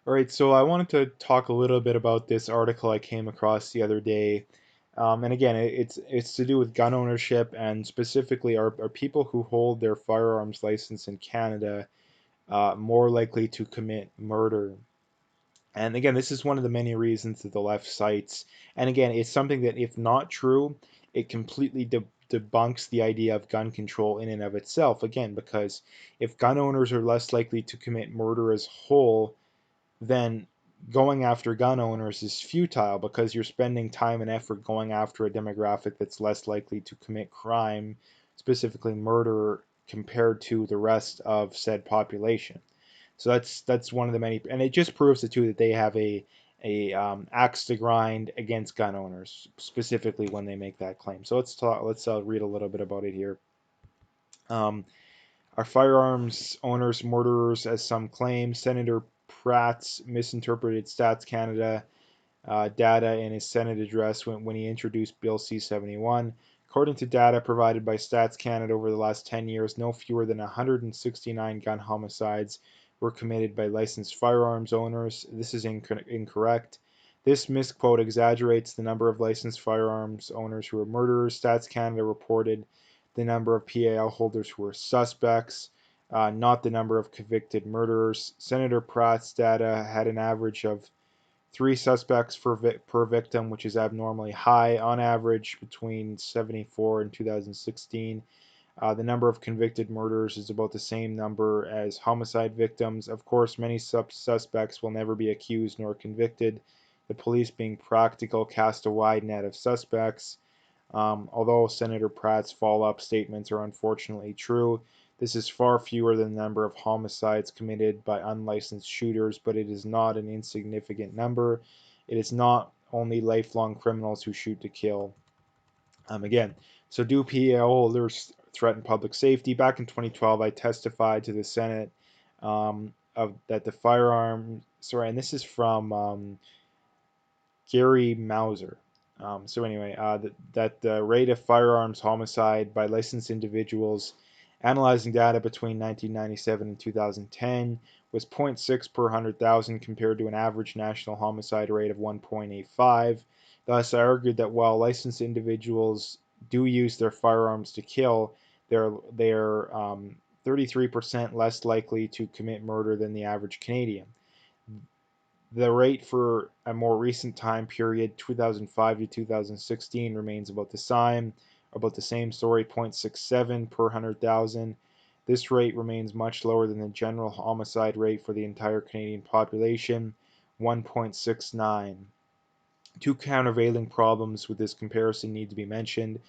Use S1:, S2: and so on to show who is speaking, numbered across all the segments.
S1: All right, so I wanted to talk a little bit about this article I came across the other day. And again, it's to do with gun ownership and specifically are people who hold their firearms license in Canada more likely to commit murder? And again, this is one of the many reasons that the left cites. And again, it's something that, if not true, it completely debunks the idea of gun control in and of itself. Again, because if gun owners are less likely to commit murder as a whole, then going after gun owners is futile because you're spending time and effort going after a demographic that's less likely to commit crime, specifically murder, compared to the rest of said population. So that's one of the many, and it just proves it too that they have a axe to grind against gun owners, specifically when they make that claim. So let's read a little bit about it here. Um, are firearms owners murderers, as some claim? Senator Pratt misinterpreted Stats Canada data in his Senate address when he introduced Bill C-71. According to data provided by Stats Canada over the last 10 years, no fewer than 169 gun homicides were committed by licensed firearms owners. This is incorrect. This misquote exaggerates the number of licensed firearms owners who are murderers. Stats Canada reported the number of PAL holders who were suspects, not the number of convicted murderers. Senator Pratt's data had an average of three suspects per victim, which is abnormally high. On average, between 74 and 2016, the number of convicted murderers is about the same number as homicide victims. Of course, many suspects will never be accused nor convicted. The police, being practical, cast a wide net of suspects. Although Senator Pratt's follow-up statements are unfortunately true, this is far fewer than the number of homicides committed by unlicensed shooters, but it is not an insignificant number. It is not only lifelong criminals who shoot to kill. Again, so do PAL holders threaten public safety? Back in 2012, I testified to the Senate of that the firearm. Sorry, and this is from Gary Mauser. So anyway, that the rate of firearms homicide by licensed individuals analyzing data between 1997 and 2010 was zero point 0.6 per 100,000 compared to an average national homicide rate of 1.85. Thus, I argued that while licensed individuals do use their firearms to kill, they're 33% less likely to commit murder than the average Canadian. The rate for a more recent time period, 2005 to 2016, remains about the same, sorry, 0.67 per 100,000. This rate remains much lower than the general homicide rate for the entire Canadian population, 1.69. Two countervailing problems with this comparison need to be mentioned.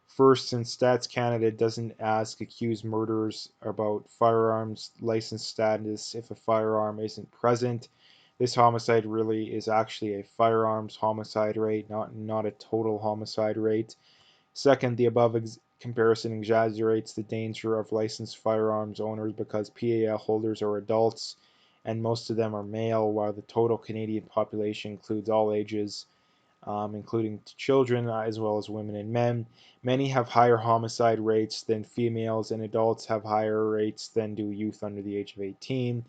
S1: First, since Stats Canada doesn't ask accused murderers about firearms license status if a firearm isn't present, this homicide really is actually a firearms homicide rate, not a total homicide rate. Second, the above comparison exaggerates the danger of licensed firearms owners because PAL holders are adults and most of them are male, while the total Canadian population includes all ages, including children as well as women and men. Many have higher homicide rates than females, and adults have higher rates than do youth under the age of 18.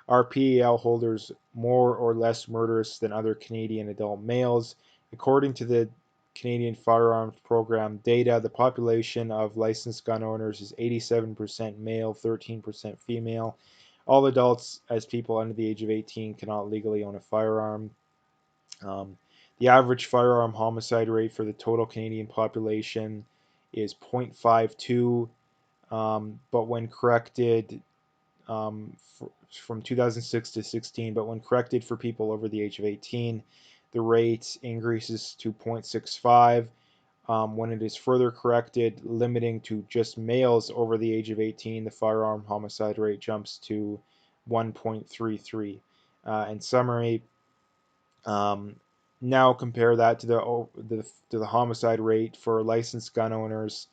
S1: Are PAL holders more or less murderous than other Canadian adult males? According to the Canadian Firearms Program data, the population of licensed gun owners is 87% male, 13% female. All adults, as people under the age of 18, cannot legally own a firearm. Um, the average firearm homicide rate for the total Canadian population is 0.52, but when corrected from 2006 to 16, but when corrected for people over the age of 18, the rate increases to 0.65. When it is further corrected, limiting to just males over the age of 18, the firearm homicide rate jumps to 1.33. In summary, um, now compare that to the homicide rate for licensed gun owners,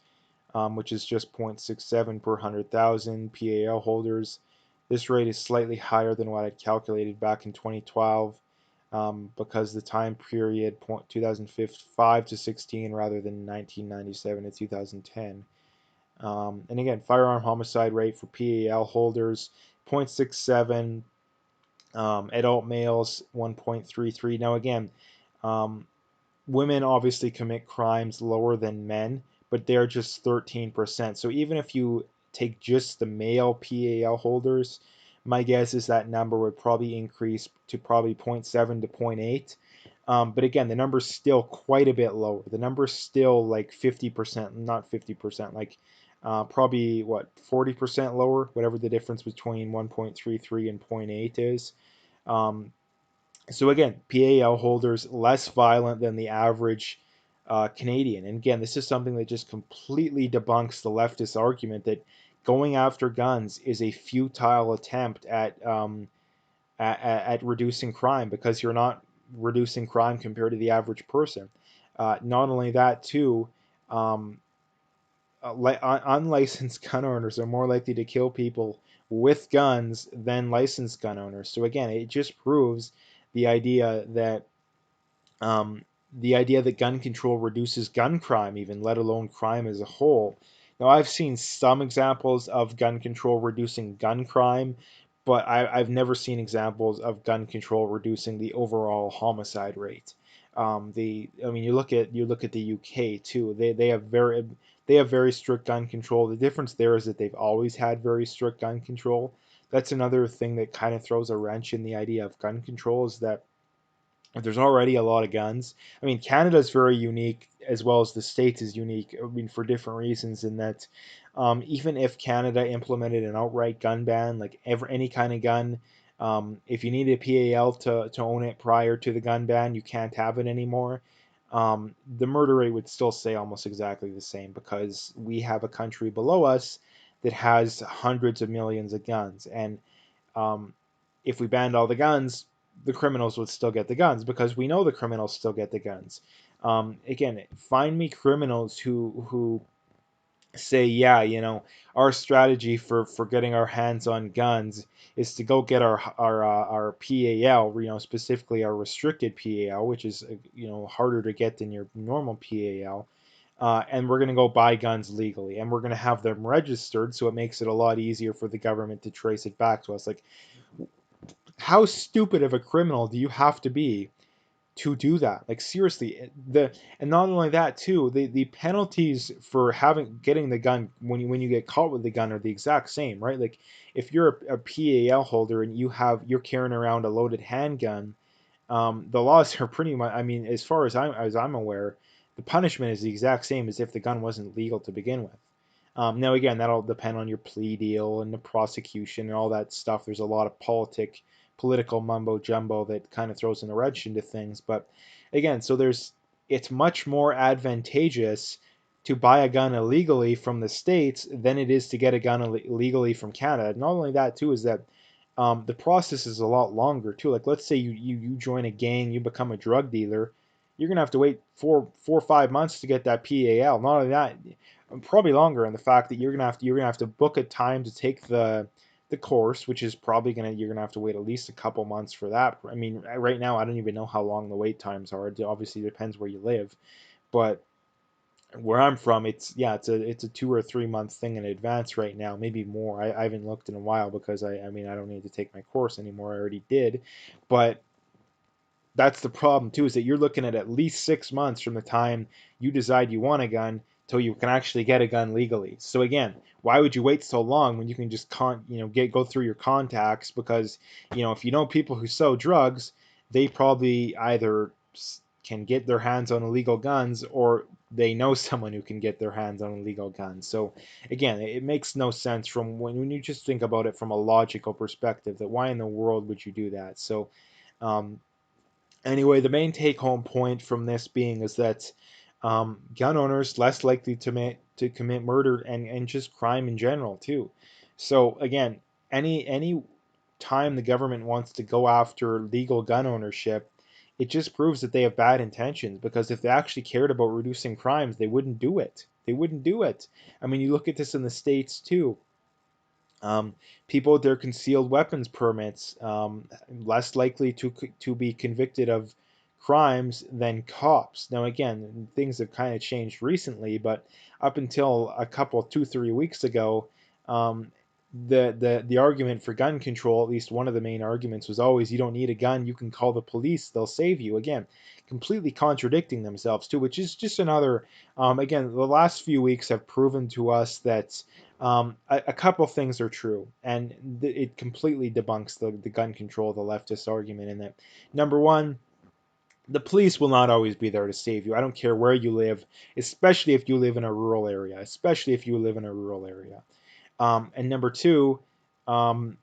S1: which is just 0.67 per 100,000 PAL holders. This rate is slightly higher than what I'd calculated back in 2012 because the time period 2005 to 16 rather than 1997 to 2010. And again, firearm homicide rate for PAL holders 0.67 Adult males 1.33. Now again, um, women obviously commit crimes lower than men, but they're just 13%. So even if you take just the male PAL holders, my guess is that number would probably increase to probably zero point 0.7 to zero point 0.8. But again, the number's still quite a bit lower. The number's still like 50%, not 50%, like probably what, 40% lower, whatever the difference between 1.33 and zero point 0.8 is. Um, so again, PAL holders less violent than the average Canadian. And again, this is something that just completely debunks the leftist argument that going after guns is a futile attempt at reducing crime because you're not reducing crime compared to the average person. Not only that, too, um, unlicensed gun owners are more likely to kill people with guns than licensed gun owners. So again, it just proves the idea that um, gun control reduces gun crime, even let alone crime as a whole. Now, I've seen some examples of gun control reducing gun crime, but I've never seen examples of gun control reducing the overall homicide rate. I mean, you look at the UK too. They have very strict gun control. The difference there is that they've always had very strict gun control. That's another thing that kind of throws a wrench in the idea of gun control is that there's already a lot of guns. I mean, Canada is very unique as well as the States is unique. I mean, for different reasons in that even if Canada implemented an outright gun ban, like any kind of gun, if you need a PAL to own it prior to the gun ban, you can't have it anymore. The murder rate would still stay almost exactly the same because we have a country below us that has hundreds of millions of guns. And um, if we banned all the guns, the criminals would still get the guns because we know the criminals still get the guns. Again, find me criminals who say, yeah, you know, our strategy for getting our hands on guns is to go get our PAL, you know, specifically our restricted PAL, which is you know harder to get than your normal PAL. And we're going to go buy guns legally, and we're going to have them registered, so it makes it a lot easier for the government to trace it back to us. Like, how stupid of a criminal do you have to be to do that? Like seriously, the and not only that too, the penalties for having getting the gun when you get caught with the gun are the exact same, right? Like if you're a PAL holder and you're carrying around a loaded handgun, the laws are pretty much. I mean, as far as I'm aware, the punishment is the exact same as if the gun wasn't legal to begin with. Now, again, that'll depend on your plea deal and the prosecution and all that stuff. There's a lot of political mumbo jumbo that kind of throws in a wrench into things. But again, it's much more advantageous to buy a gun illegally from the States than it is to get a gun illegally from Canada. Not only that, too, is that the process is a lot longer too. Like let's say you join a gang, you become a drug dealer, you're gonna have to wait 4 or 5 months to get that PAL. Not only that, probably longer. And the fact that you're gonna have to book a time to take the course, which is probably you're gonna have to wait at least a couple months for that. I mean, right now I don't even know how long the wait times are. It obviously depends where you live, but where I'm from, it's a 2 or 3 month thing in advance right now, maybe more. I haven't looked in a while because I mean I don't need to take my course anymore. I already did, but that's the problem too, is that you're looking at least 6 months from the time you decide you want a gun till you can actually get a gun legally. So again, why would you wait so long when you can just go through your contacts? Because if you know people who sell drugs, they probably either can get their hands on illegal guns or they know someone who can get their hands on illegal guns. So again, it makes no sense from when you just think about it from a logical perspective, that why in the world would you do that? So um, anyway, the main take-home point from this being is that gun owners less likely to commit murder and just crime in general too. So again, any time the government wants to go after legal gun ownership, it just proves that they have bad intentions. Because if they actually cared about reducing crimes, they wouldn't do it. They wouldn't do it. I mean, you look at this in the States too. People with their concealed weapons permits less likely to be convicted of crimes than cops. Now, again, things have kind of changed recently, but up until a couple, 2, 3 weeks ago, um, the argument for gun control, at least one of the main arguments, was always you don't need a gun, you can call the police, they'll save you. Again, completely contradicting themselves too, which is just another. Again, the last few weeks have proven to us that a couple things are true, and it completely debunks the gun control, the leftist argument. In that, number one, the police will not always be there to save you. I don't care where you live, especially if you live in a rural area, especially if you live in a rural area. And number two, um,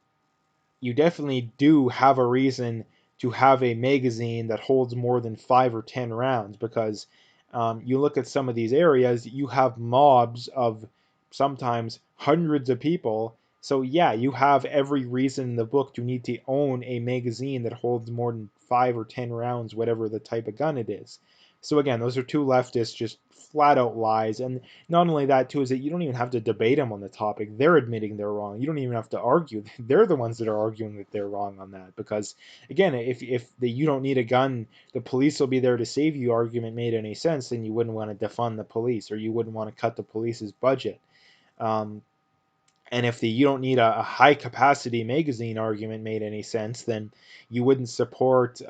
S1: you definitely do have a reason to have a magazine that holds more than 5 or 10 rounds, because you look at some of these areas, you have mobs of sometimes hundreds of people. So yeah, you have every reason in the book to need to own a magazine that holds more than 5 or 10 rounds, whatever the type of gun it is. So again, those are two leftists just flat out lies. And not only that, too, is that you don't even have to debate them on the topic. They're admitting they're wrong. You don't even have to argue. They're the ones that are arguing that they're wrong on that. Because again, if the you don't need a gun, the police will be there to save you argument made any sense, then you wouldn't want to defund the police, or you wouldn't want to cut the police's budget. Um, and if the you don't need a high capacity magazine argument made any sense, then you wouldn't support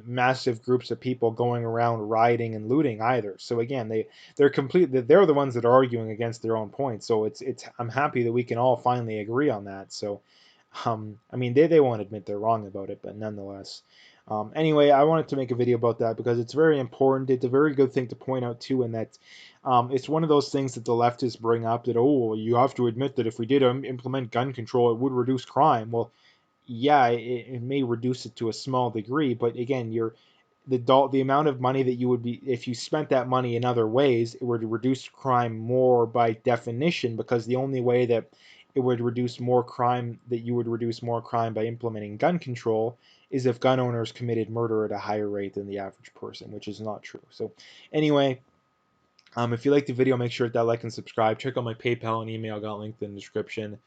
S1: massive groups of people going around rioting and looting either. So again, they're the ones that are arguing against their own point. So it's I'm happy that we can all finally agree on that. So I mean, they won't admit they're wrong about it, but nonetheless. Anyway, I wanted to make a video about that because it's very important. It's a very good thing to point out too, in that it's one of those things that the leftists bring up that, oh, you have to admit that if we did implement gun control, it would reduce crime. Well, yeah, it may reduce it to a small degree, but again, the amount of money that you would be if you spent that money in other ways, it would reduce crime more by definition, because the only way that it would reduce more crime that you would reduce more crime by implementing gun control is if gun owners committed murder at a higher rate than the average person, which is not true. So anyway, if you liked the video, make sure to hit that like and subscribe. Check out my PayPal and email, got linked in the description.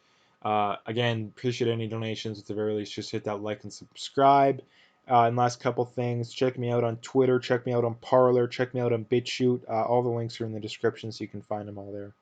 S1: Again, appreciate any donations. At the very least, just hit that like and subscribe. And last couple things, check me out on Twitter, check me out on Parler, check me out on BitChute. All the links are in the description, so you can find them all there.